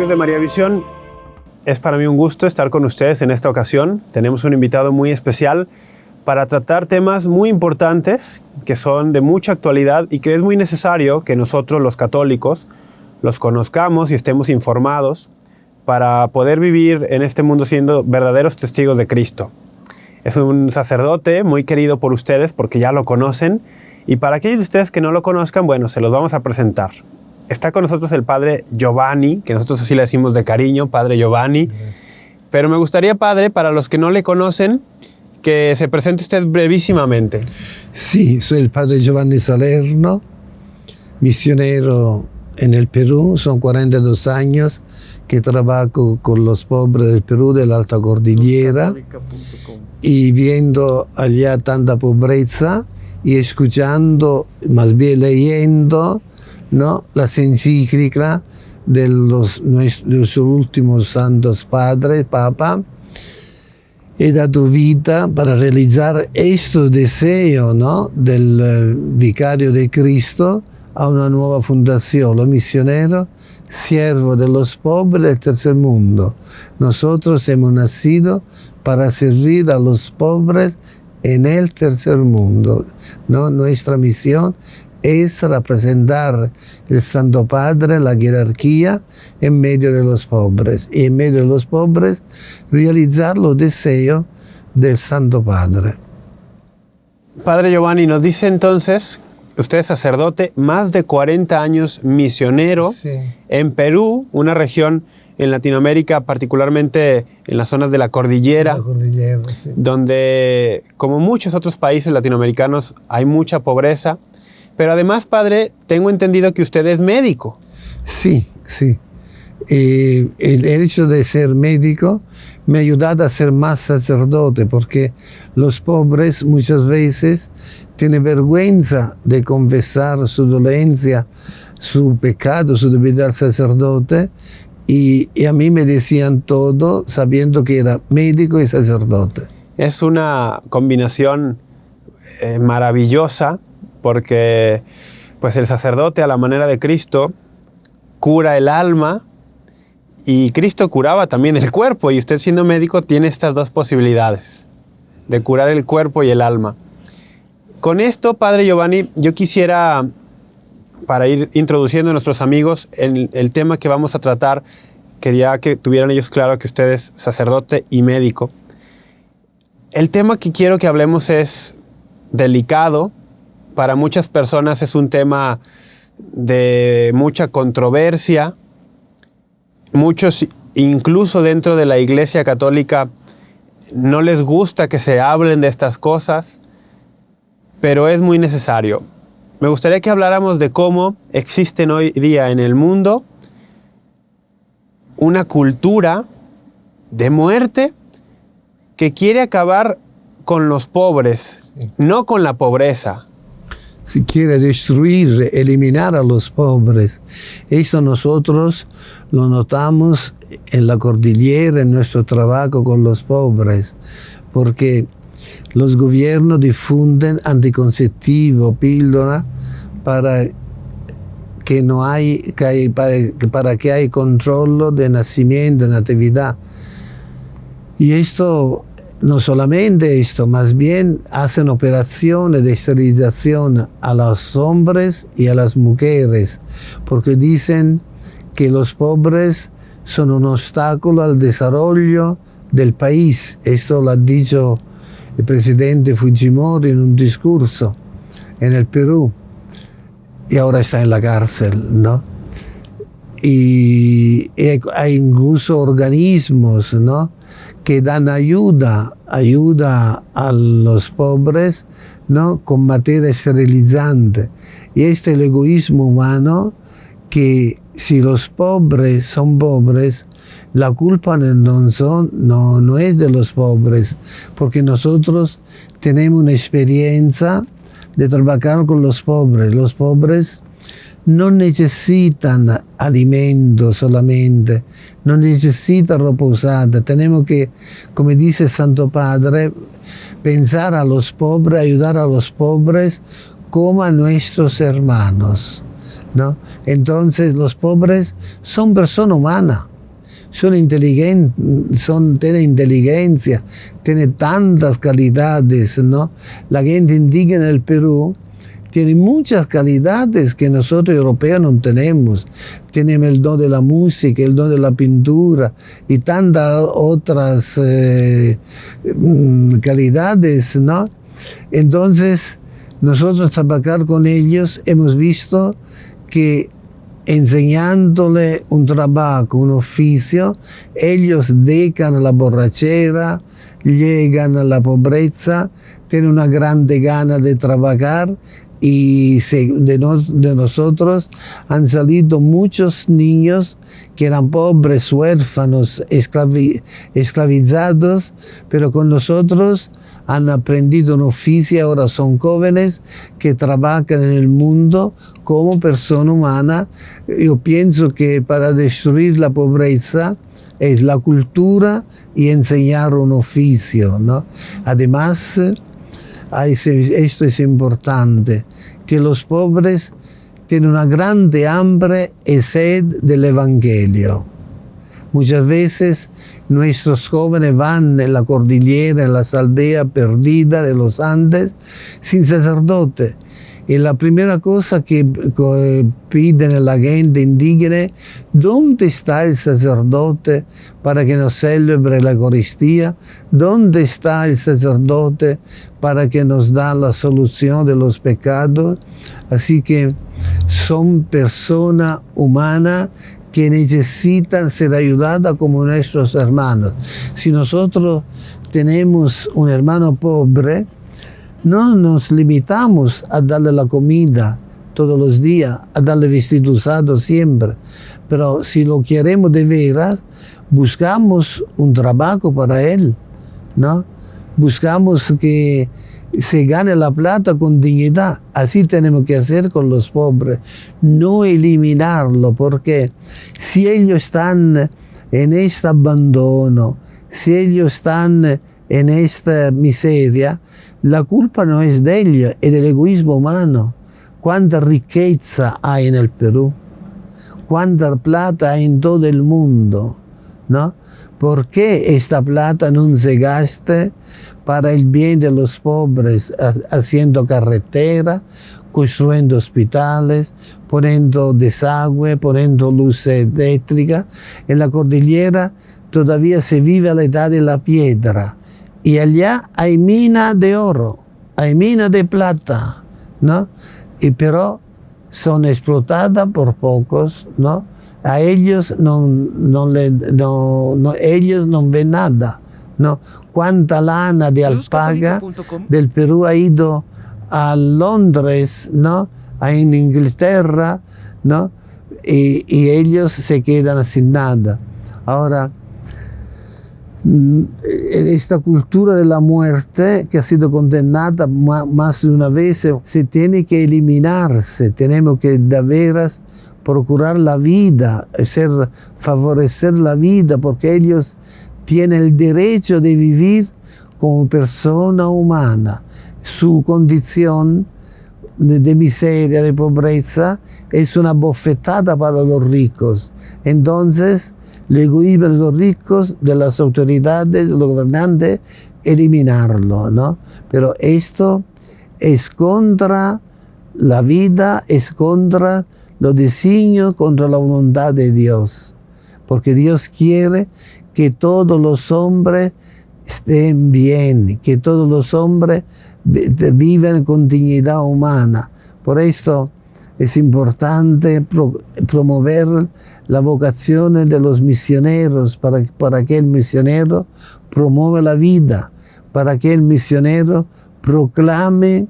Amigos de María Visión, es para mí un gusto estar con ustedes en esta ocasión. Tenemos un invitado muy especial para tratar temas muy importantes que son de mucha actualidad y que es muy necesario que nosotros los católicos los conozcamos y estemos informados para poder vivir en este mundo siendo verdaderos testigos de Cristo. Es un sacerdote muy querido por ustedes porque ya lo conocen, y para aquellos de ustedes que no lo conozcan, bueno, se los vamos a presentar. Está con nosotros el padre Giovanni, que nosotros así le decimos de cariño, padre Giovanni. Pero me gustaría, padre, para los que no le conocen, que se presente usted brevísimamente. Sí, soy el padre Giovanni Salerno, misionero en el Perú. Son 42 años que trabajo con los pobres del Perú, de la Alta Cordillera, y viendo allá tanta pobreza y escuchando, más bien leyendo, ¿no?, las encíclicas de los últimos santos padres, Papa. He dado vida para realizar estos deseos, ¿no?, del vicario de Cristo a una nueva fundación, los misioneros, siervos de los pobres del tercer mundo. Nosotros hemos nacido para servir a los pobres en el tercer mundo, ¿no? Nuestra misión es representar el Santo Padre, la jerarquía, en medio de los pobres. Y en medio de los pobres realizar los deseos del Santo Padre. Padre Giovanni, nos dice entonces, usted es sacerdote, más de 40 años misionero, sí, en Perú, una región en Latinoamérica, particularmente en las zonas de la cordillera, sí, donde, como muchos otros países latinoamericanos, hay mucha pobreza. Pero además, padre, tengo entendido que usted es médico. Sí, sí. El hecho de ser médico me ha ayudado a ser más sacerdote, porque los pobres muchas veces tienen vergüenza de confesar su dolencia, su pecado, su debilidad al sacerdote, y a mí me decían todo sabiendo que era médico y sacerdote. Es una combinación maravillosa, porque pues el sacerdote, a la manera de Cristo, cura el alma, y Cristo curaba también el cuerpo, y usted, siendo médico, tiene estas dos posibilidades de curar el cuerpo y el alma. Con esto, padre Giovanni, yo quisiera, para ir introduciendo a nuestros amigos en el tema que vamos a tratar, quería que tuvieran ellos claro que usted es sacerdote y médico. El tema que quiero que hablemos es delicado. Para muchas personas es un tema de mucha controversia. Muchos, incluso dentro de la Iglesia Católica, no les gusta que se hablen de estas cosas, pero es muy necesario. Me gustaría que habláramos de cómo existen hoy día en el mundo una cultura de muerte que quiere acabar con los pobres, sí, no con la pobreza. Si quiere destruir, eliminar a los pobres. Eso nosotros lo notamos en la cordillera, en nuestro trabajo con los pobres, porque los gobiernos difunden anticonceptivo, píldora, para que haya control de nacimiento, de natividad. Y esto, no solamente esto, más bien hacen operaciones de esterilización a los hombres y a las mujeres, porque dicen que los pobres son un obstáculo al desarrollo del país. Esto lo ha dicho el presidente Fujimori en un discurso en el Perú, y ahora está en la cárcel, ¿no? Y hay incluso organismos, ¿no?, que dan ayuda a los pobres, ¿no?, con materia esterilizante. Y este es el egoísmo humano, que si los pobres son pobres, la culpa no es de los pobres, porque nosotros tenemos una experiencia de trabajar con los pobres. Los pobres no necesitan alimento solamente, no necesitan reposar. Tenemos que, como dice el Santo Padre, pensar a los pobres, ayudar a los pobres como a nuestros hermanos, ¿no? Entonces los pobres son personas humanas, son inteligentes, tienen inteligencia, tienen tantas calidades, ¿no? La gente indígena del Perú tiene muchas calidades que nosotros europeos no tenemos. Tenemos el don de la música, el don de la pintura y tantas otras calidades, ¿no? Entonces, nosotros trabajar con ellos hemos visto que enseñándole un trabajo, un oficio, ellos dejan la borrachera, llegan a la pobreza, tienen una grande gana de trabajar y de nosotros han salido muchos niños que eran pobres, huérfanos, esclavizados, pero con nosotros han aprendido un oficio, ahora son jóvenes que trabajan en el mundo como persona humana. Yo pienso que para destruir la pobreza es la cultura y enseñar un oficio, ¿no? Además, esto es importante, que los pobres tienen una grande hambre y sed del Evangelio. Muchas veces nuestros jóvenes van en la cordillera, en las aldeas perdidas de los Andes, sin sacerdote. Y la primera cosa que piden a la gente indígena, ¿dónde está el sacerdote para que nos celebre la Eucaristía? ¿Dónde está el sacerdote para que nos da la solución de los pecados? Así que son personas humanas que necesitan ser ayudadas como nuestros hermanos. Si nosotros tenemos un hermano pobre, no nos limitamos a darle la comida todos los días, a darle vestido usado siempre. Pero si lo queremos de veras, buscamos un trabajo para él, ¿no? Buscamos que se gane la plata con dignidad. Así tenemos que hacer con los pobres. No eliminarlo, porque si ellos están en este abandono, si ellos están en esta miseria, la culpa no es de ellos, es del egoísmo humano. Cuánta riqueza hay en el Perú, cuánta plata hay en todo el mundo, ¿no? ¿Por qué esta plata no se gasta para el bien de los pobres, haciendo carretera, construyendo hospitales, poniendo desagüe, poniendo luz eléctrica? En la cordillera todavía se vive a la edad de la piedra. Y allá hay mina de oro, hay mina de plata, ¿no? Pero son explotadas por pocos, ¿no? A ellos ellos no ven nada, ¿no? Cuánta lana de alpaca del Perú ha ido a Londres, ¿no? En Inglaterra, ¿no? Y ellos se quedan sin nada. Ahora, esta cultura de la muerte que ha sido condenada más de una vez se tiene que eliminarse. Tenemos que de veras procurar la vida, favorecer la vida, porque ellos tienen el derecho de vivir como persona humana. Su condición de miseria, de pobreza, es una bofetada para los ricos. Entonces, el egoísmo de los ricos, de las autoridades, de los gobernantes, eliminarlo, ¿no? Pero esto es contra la vida, es contra los designios, contra la voluntad de Dios. Porque Dios quiere que todos los hombres estén bien, que todos los hombres vivan con dignidad humana. Por esto es importante promover la vocación de los misioneros, para que el misionero promueva la vida, para que el misionero proclame,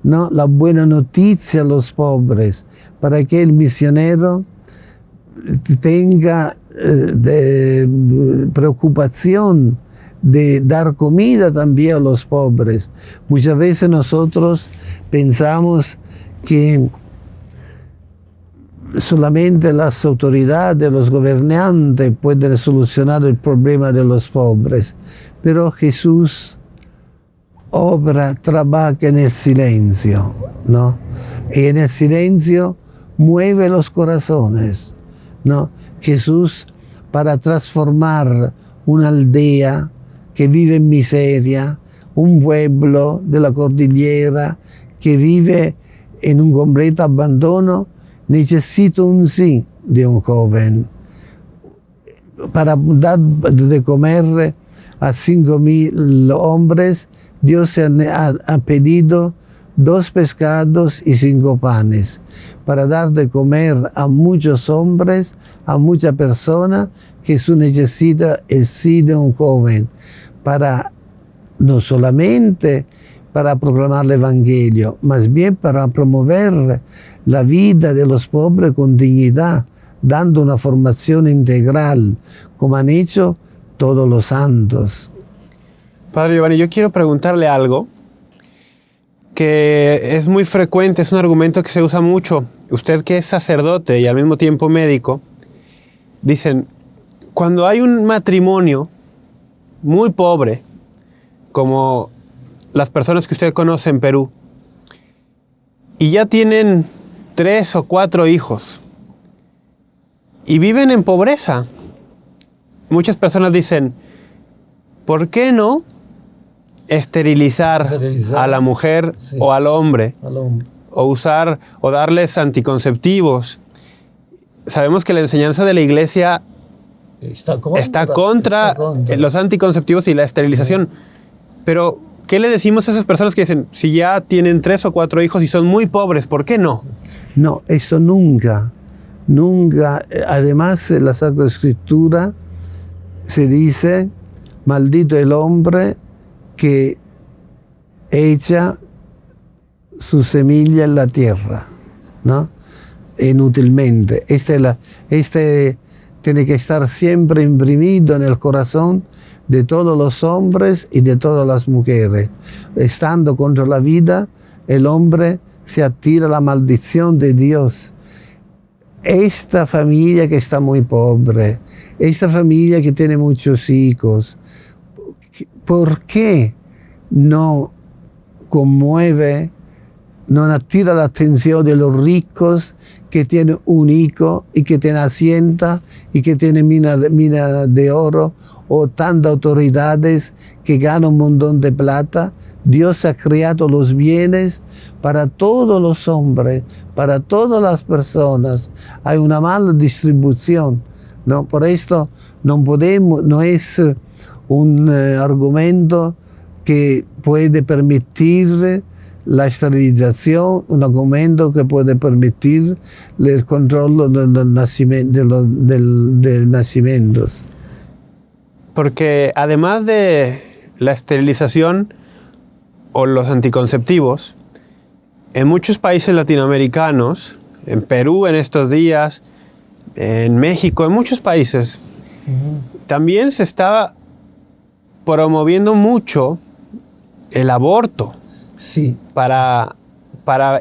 ¿no?, la buena noticia a los pobres, para que el misionero tenga preocupación de dar comida también a los pobres. Muchas veces nosotros pensamos que solamente las autoridades, los gobernantes pueden solucionar el problema de los pobres, pero Jesús obra, trabaja en el silencio, ¿no? Y en el silencio mueve los corazones, ¿no? Jesús para transformar una aldea que vive en miseria, un pueblo de la cordillera que vive en un completo abandono, necesita un sí de un joven para dar de comer a 5.000 hombres. Dios ha pedido 2 pescados y 5 panes para dar de comer a muchos hombres, a muchas personas que su necesita el sí de un joven, para no solamente para proclamar el Evangelio, más bien para promover la vida de los pobres con dignidad, dando una formación integral, como han hecho todos los santos. Padre Giovanni, yo quiero preguntarle algo que es muy frecuente, es un argumento que se usa mucho. Usted, que es sacerdote y al mismo tiempo médico, dicen, cuando hay un matrimonio muy pobre, como las personas que usted conoce en Perú, y ya tienen 3 o 4 hijos, y viven en pobreza, muchas personas dicen, ¿por qué no esterilizar a la mujer, sí, o al hombre, o usar o darles anticonceptivos? Sabemos que la enseñanza de la Iglesia está contra los anticonceptivos y la esterilización, pero ¿qué le decimos a esas personas que dicen, si ya tienen 3 o 4 hijos y son muy pobres, ¿por qué no? No, eso nunca. Además, en la Sacra Escritura se dice, maldito el hombre que echa su semilla en la tierra, ¿no? Inútilmente. Este tiene que estar siempre imprimido en el corazón de todos los hombres y de todas las mujeres. Estando contra la vida, el hombre se atira la maldición de Dios. Esta familia que está muy pobre, esta familia que tiene muchos hijos, ¿por qué no conmueve, no attira la atención de los ricos que tienen un hijo y que tienen hacienda y que tienen mina de oro, o tantas autoridades que ganan un montón de plata? Dios ha creado los bienes para todos los hombres, para todas las personas. Hay una mala distribución, ¿no? Por esto no es un argumento que puede permitir la esterilización, un argumento que puede permitir el control de nacimientos. Porque además de la esterilización o los anticonceptivos, en muchos países latinoamericanos, en Perú en estos días, en México, en muchos países, también se está promoviendo mucho el aborto. Sí. Para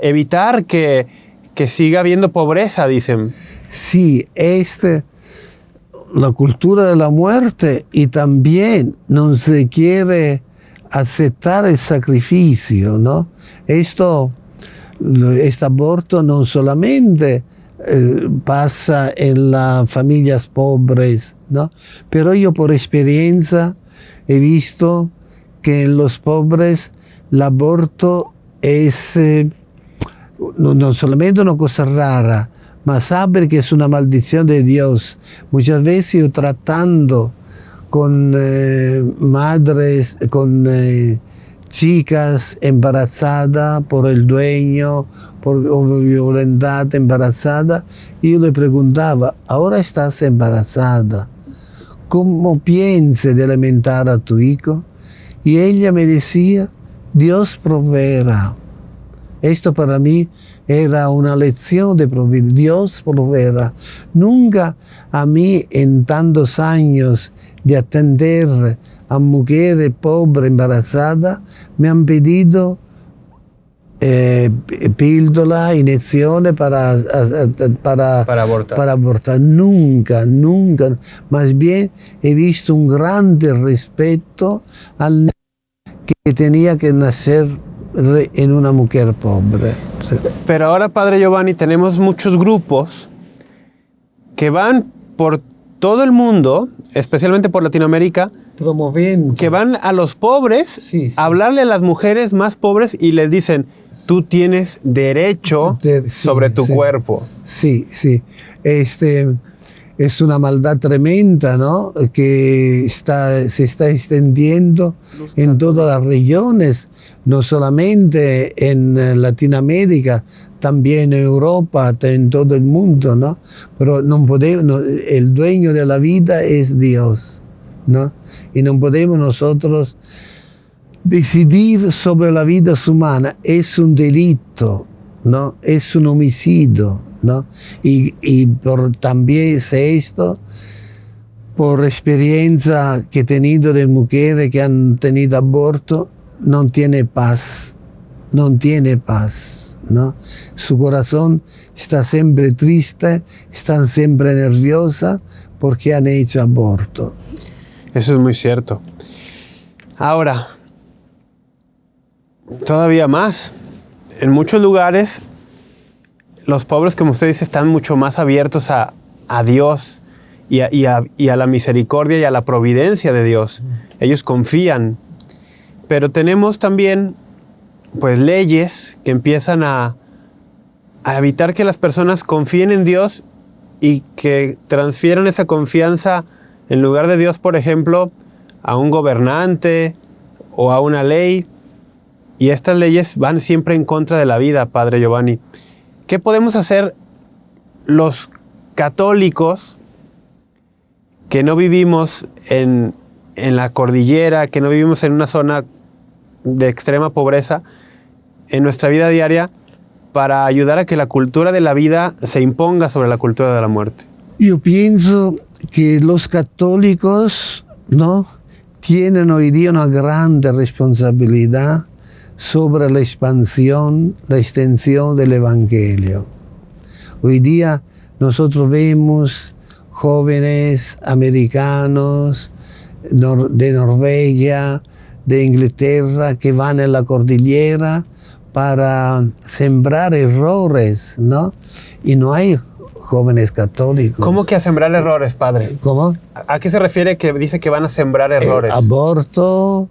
evitar que siga habiendo pobreza, dicen. Sí, la cultura de la muerte, y también no se quiere aceptar el sacrificio, ¿no? Este aborto no solamente pasa en las familias pobres, ¿no? Pero yo por experiencia he visto que en los pobres el aborto es no solamente una cosa rara, ma saber que es una maldición de Dios. Muchas veces yo tratando con madres, con chicas embarazadas por el dueño, o violentada, embarazada, y yo le preguntaba, ahora estás embarazada, ¿cómo piensas de alimentar a tu hijo? Y ella me decía, Dios proveerá. Esto para mí era una lección de proveer. Dios proveerá. Nunca a mí, en tantos años de atender a mujeres pobres embarazadas, me han pedido píldora, inyecciones para abortar. Nunca. Más bien he visto un grande respeto al que tenía que nacer en una mujer pobre. Pero ahora, Padre Giovanni, tenemos muchos grupos que van por todo el mundo, especialmente por Latinoamérica, Promoviendo. que van a los pobres Sí, sí. a hablarle a las mujeres más pobres y les dicen, tú tienes derecho Sí, sobre tu sí. cuerpo. Sí, sí. Es una maldad tremenda, ¿no? Que se está extendiendo en todas las regiones, no solamente en Latinoamérica, también en Europa, en todo el mundo, ¿no? Pero no podemos, el dueño de la vida es Dios, ¿no? Y no podemos nosotros decidir sobre la vida humana, es un delito, ¿no? Es un homicidio, ¿no? Y también sé esto por experiencia que he tenido de mujeres que han tenido aborto, no tiene paz, no tiene paz, ¿no? Su corazón está siempre triste, está siempre nerviosa porque han hecho aborto. Eso es muy cierto. Ahora, todavía más. En muchos lugares, los pobres, como usted dice, están mucho más abiertos a Dios y a la misericordia y a la providencia de Dios. Ellos confían. Pero tenemos también, pues, leyes que empiezan a evitar que las personas confíen en Dios y que transfieran esa confianza en lugar de Dios, por ejemplo, a un gobernante o a una ley. Y estas leyes van siempre en contra de la vida, Padre Giovanni. ¿Qué podemos hacer los católicos que no vivimos en la cordillera, que no vivimos en una zona de extrema pobreza, en nuestra vida diaria, para ayudar a que la cultura de la vida se imponga sobre la cultura de la muerte? Yo pienso que los católicos, ¿no?, tienen hoy día una grande responsabilidad sobre la expansión, la extensión del Evangelio. Hoy día nosotros vemos jóvenes americanos de Noruega, de Inglaterra, que van en la cordillera para sembrar errores, ¿no? Y no hay jóvenes católicos. ¿Cómo que a sembrar errores, Padre? ¿Cómo? ¿A qué se refiere que dice que van a sembrar errores? Aborto,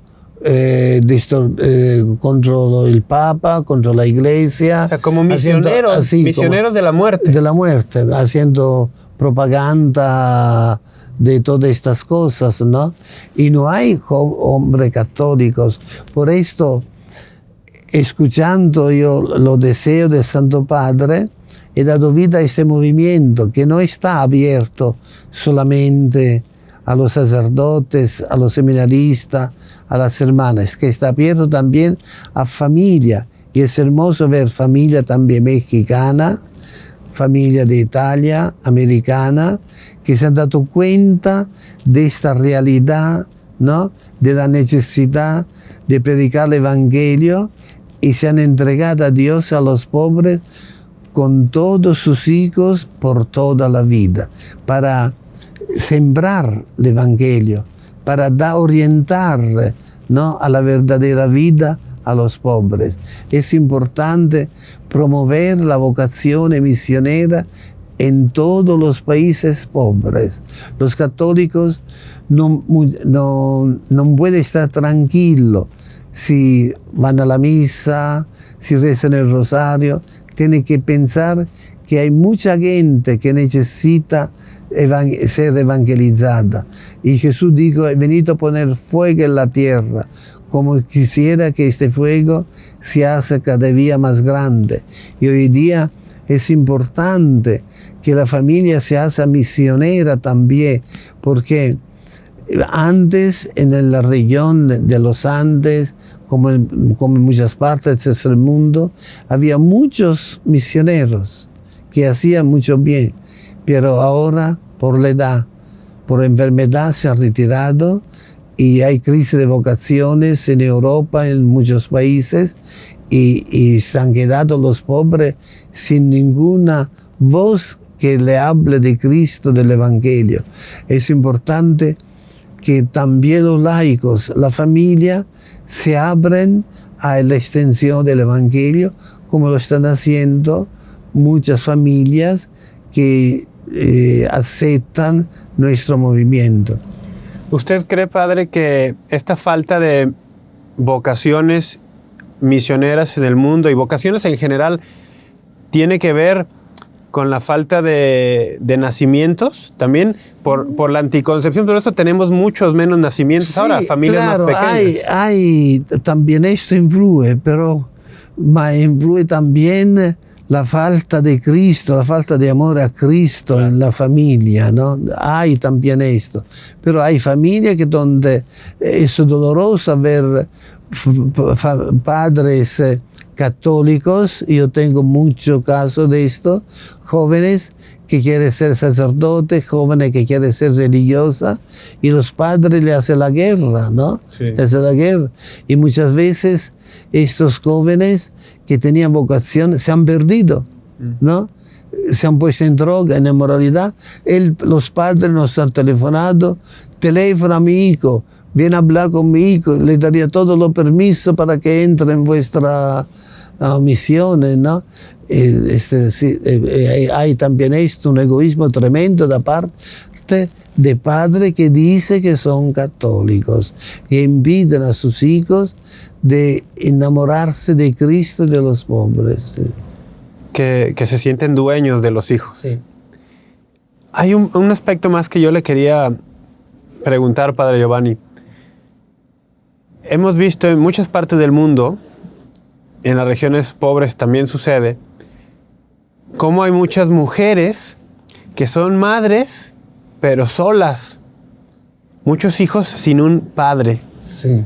contra el Papa, contra la Iglesia. O sea, como misioneros, misioneros de la muerte. De la muerte, haciendo propaganda de todas estas cosas, ¿no? Y no hay hombres católicos. Por esto, escuchando yo los deseos del Santo Padre, he dado vida a este movimiento que no está abierto solamente a los sacerdotes, a los seminaristas, a las hermanas, que está abierto también a familia. Y es hermoso ver familia también mexicana, familia de Italia, americana, que se han dado cuenta de esta realidad, ¿no?, de la necesidad de predicar el Evangelio y se han entregado a Dios, a los pobres, con todos sus hijos por toda la vida, para sembrar el Evangelio, para orientar, ¿no?, a la verdadera vida a los pobres. Es importante promover la vocación misionera en todos los países pobres. Los católicos no pueden estar tranquilos si van a la misa, si rezan el rosario. Tienen que pensar que hay mucha gente que necesita ser evangelizada. Y Jesús dijo, he venido a poner fuego en la tierra, como quisiera que este fuego se haga cada día más grande. Y hoy día es importante que la familia se haga misionera también, porque antes en la región de los Andes, como en muchas partes del mundo, había muchos misioneros que hacían mucho bien, pero ahora por la edad, por enfermedad se han retirado y hay crisis de vocaciones en Europa, en muchos países, y se han quedado los pobres sin ninguna voz que le hable de Cristo, del Evangelio. Es importante que también los laicos, la familia, se abren a la extensión del Evangelio, como lo están haciendo muchas familias que aceptan nuestro movimiento. ¿Usted cree, padre, que esta falta de vocaciones misioneras en el mundo y vocaciones en general tiene que ver con la falta de nacimientos? También por la anticoncepción, por eso tenemos muchos menos nacimientos ahora, familias claro, más pequeñas. También esto influye, pero influye también la falta de Cristo, la falta de amor a Cristo en la familia, ¿no? Hay también esto, pero hay familias que donde es doloroso ver padres católicos. Yo tengo muchos casos de esto, jóvenes que quieren ser sacerdotes, jóvenes que quieren ser religiosas, y los padres le hacen la guerra, ¿no? Sí. Le hacen la guerra. Y muchas veces estos jóvenes que tenían vocación se han perdido, ¿no? Se han puesto en droga, en inmoralidad. Los padres nos han telefonado, teléfono a mi hijo, viene a hablar con mi hijo, le daría todos los permisos para que entre en vuestra misión, ¿no? Hay también esto, un egoísmo tremendo de parte de padres que dicen que son católicos, que invitan a sus hijos de enamorarse de Cristo y de los pobres. Que se sienten dueños de los hijos. Sí. Hay un aspecto más que yo le quería preguntar, padre Giovanni. Hemos visto en muchas partes del mundo, en las regiones pobres también sucede, cómo hay muchas mujeres que son madres, pero solas. Muchos hijos sin un padre. Sí.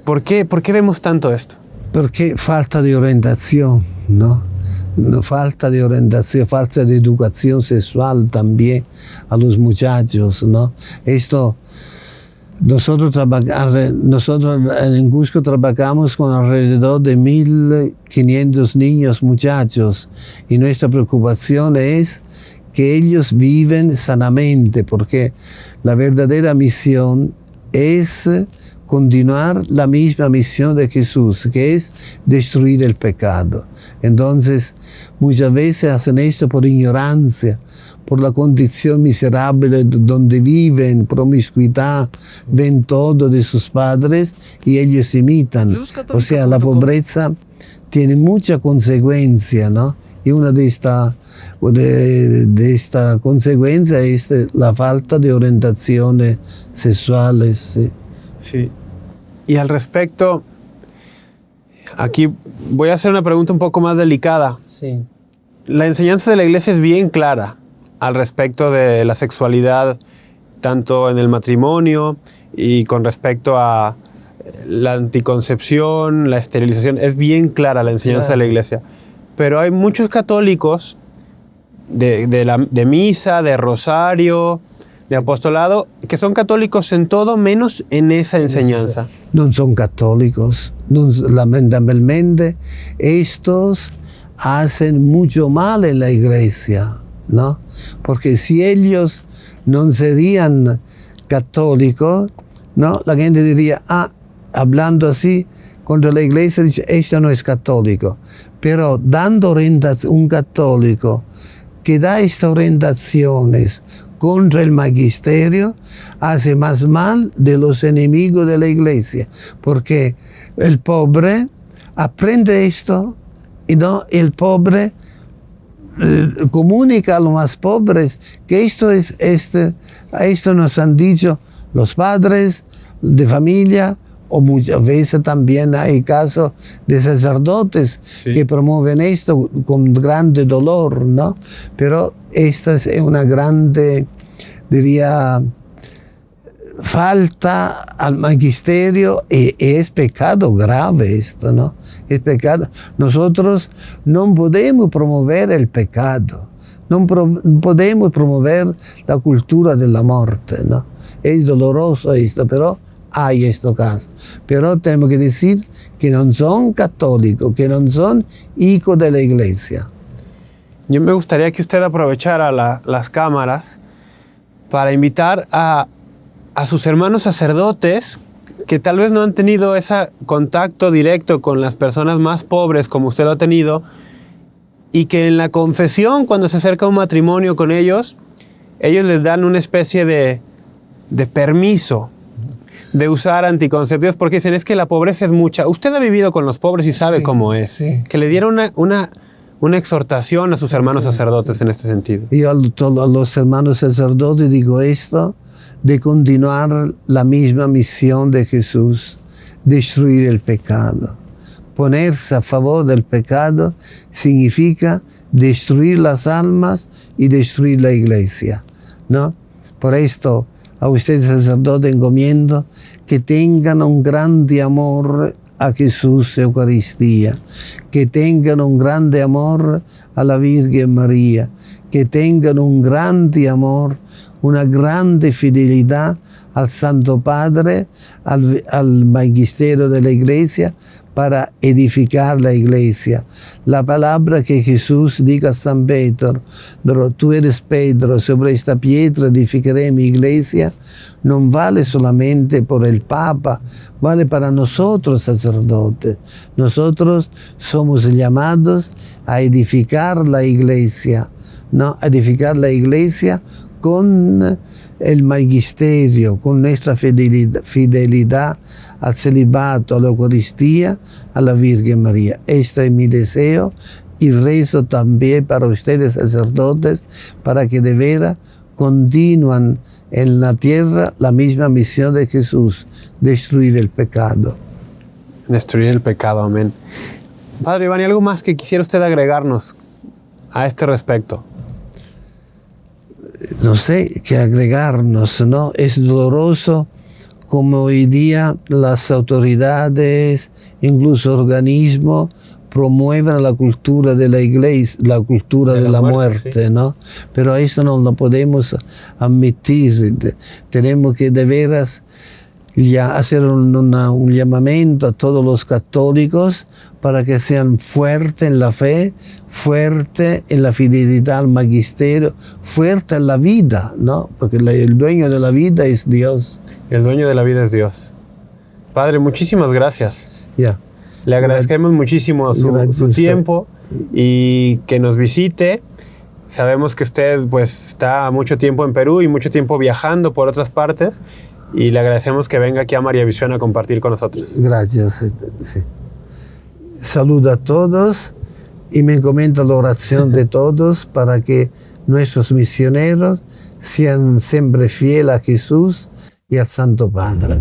¿Por qué vemos tanto esto? Porque falta de orientación, ¿no? Falta de orientación, falta de educación sexual también a los muchachos, ¿no? Nosotros en Cusco trabajamos con alrededor de 1.500 niños, muchachos, y nuestra preocupación es que ellos viven sanamente, porque la verdadera misión es continuar la misma misión de Jesús, que es destruir el pecado. Entonces, muchas veces hacen esto por ignorancia, por la condición miserable donde viven, promiscuidad, ven todo de sus padres y ellos imitan. O sea, la pobreza tiene mucha consecuencia, ¿no? Y una de esta consecuencia es la falta de orientaciones sexuales. Sí. Sí. Y al respecto, aquí voy a hacer una pregunta un poco más delicada. Sí. La enseñanza de la iglesia es bien clara al respecto de la sexualidad, tanto en el matrimonio y con respecto a la anticoncepción, la esterilización. Es bien clara la enseñanza de la iglesia. Pero hay muchos católicos de misa, de rosario, de apostolado, que son católicos en todo menos en esa enseñanza. No son católicos. Lamentablemente, estos hacen mucho mal en la iglesia, ¿no? Porque si ellos no serían católicos, ¿no? La gente diría, hablando así, contra la iglesia dice, esto no es católico. Pero dando un católico que da estas orientaciones contra el magisterio, hace más mal de los enemigos de la iglesia, porque el pobre aprende esto y no el pobre comunica a los más pobres que esto nos han dicho los padres de familia, o muchas veces también hay casos de sacerdotes que promueven esto con grande dolor, ¿no? Pero esta es una grande, diría, falta al magisterio y es pecado grave esto, ¿no? Es pecado. Nosotros no podemos promover el pecado, no podemos promover la cultura de la muerte, ¿no? Es doloroso esto, pero hay estos casos. Pero tenemos que decir que no son católicos, que no son hijos de la iglesia. Yo me gustaría que usted aprovechara las cámaras para invitar a sus hermanos sacerdotes que tal vez no han tenido ese contacto directo con las personas más pobres como usted lo ha tenido, y que en la confesión, cuando se acerca un matrimonio con ellos les dan una especie de permiso de usar anticonceptivos, porque dicen, es que la pobreza es mucha. Usted ha vivido con los pobres y sabe cómo es. Sí. Que le dieron una exhortación a sus hermanos sacerdotes en este sentido. Yo a los hermanos sacerdotes digo esto, de continuar la misma misión de Jesús, destruir el pecado. Ponerse a favor del pecado significa destruir las almas y destruir la iglesia, ¿no? Por esto a ustedes sacerdotes encomiendo que tengan un grande amor a Jesús Eucaristía, que tengan un grande amor a la Virgen María, que tengan un grande amor, una grande fidelidad al Santo Padre, al magisterio de la Iglesia, para edificar la iglesia. La palabra que Jesús diga a San Pedro, tú eres Pedro, sobre esta piedra edificaré mi iglesia, no vale solamente por el Papa, vale para nosotros sacerdotes. Nosotros somos llamados a edificar la iglesia, ¿no? A edificar la iglesia con el magisterio, con nuestra fidelidad al celibato, a la Eucaristía, a la Virgen María. Este es mi deseo y rezo también para ustedes sacerdotes, para que de veras continúen en la tierra la misma misión de Jesús, destruir el pecado. Destruir el pecado, amén. Padre Iván, ¿y algo más que quisiera usted agregarnos a este respecto? No sé qué agregarnos, ¿no? Es doloroso como hoy día las autoridades, incluso organismos, promueven la cultura de la iglesia, la cultura de la muerte, sí. ¿No? Pero eso no lo podemos admitir. Tenemos que de veras ya hacer un llamamiento a todos los católicos para que sean fuertes en la fe, fuertes en la fidelidad al magisterio, fuertes en la vida, ¿no? Porque el dueño de la vida es Dios. El dueño de la vida es Dios. Padre, muchísimas gracias. Ya. Le agradecemos muchísimo su tiempo y que nos visite. Sabemos que usted pues está mucho tiempo en Perú y mucho tiempo viajando por otras partes y le agradecemos que venga aquí a María Visión a compartir con nosotros. Gracias. Sí. Saludo a todos y me encomiendo la oración de todos para que nuestros misioneros sean siempre fieles a Jesús y al Santo Padre.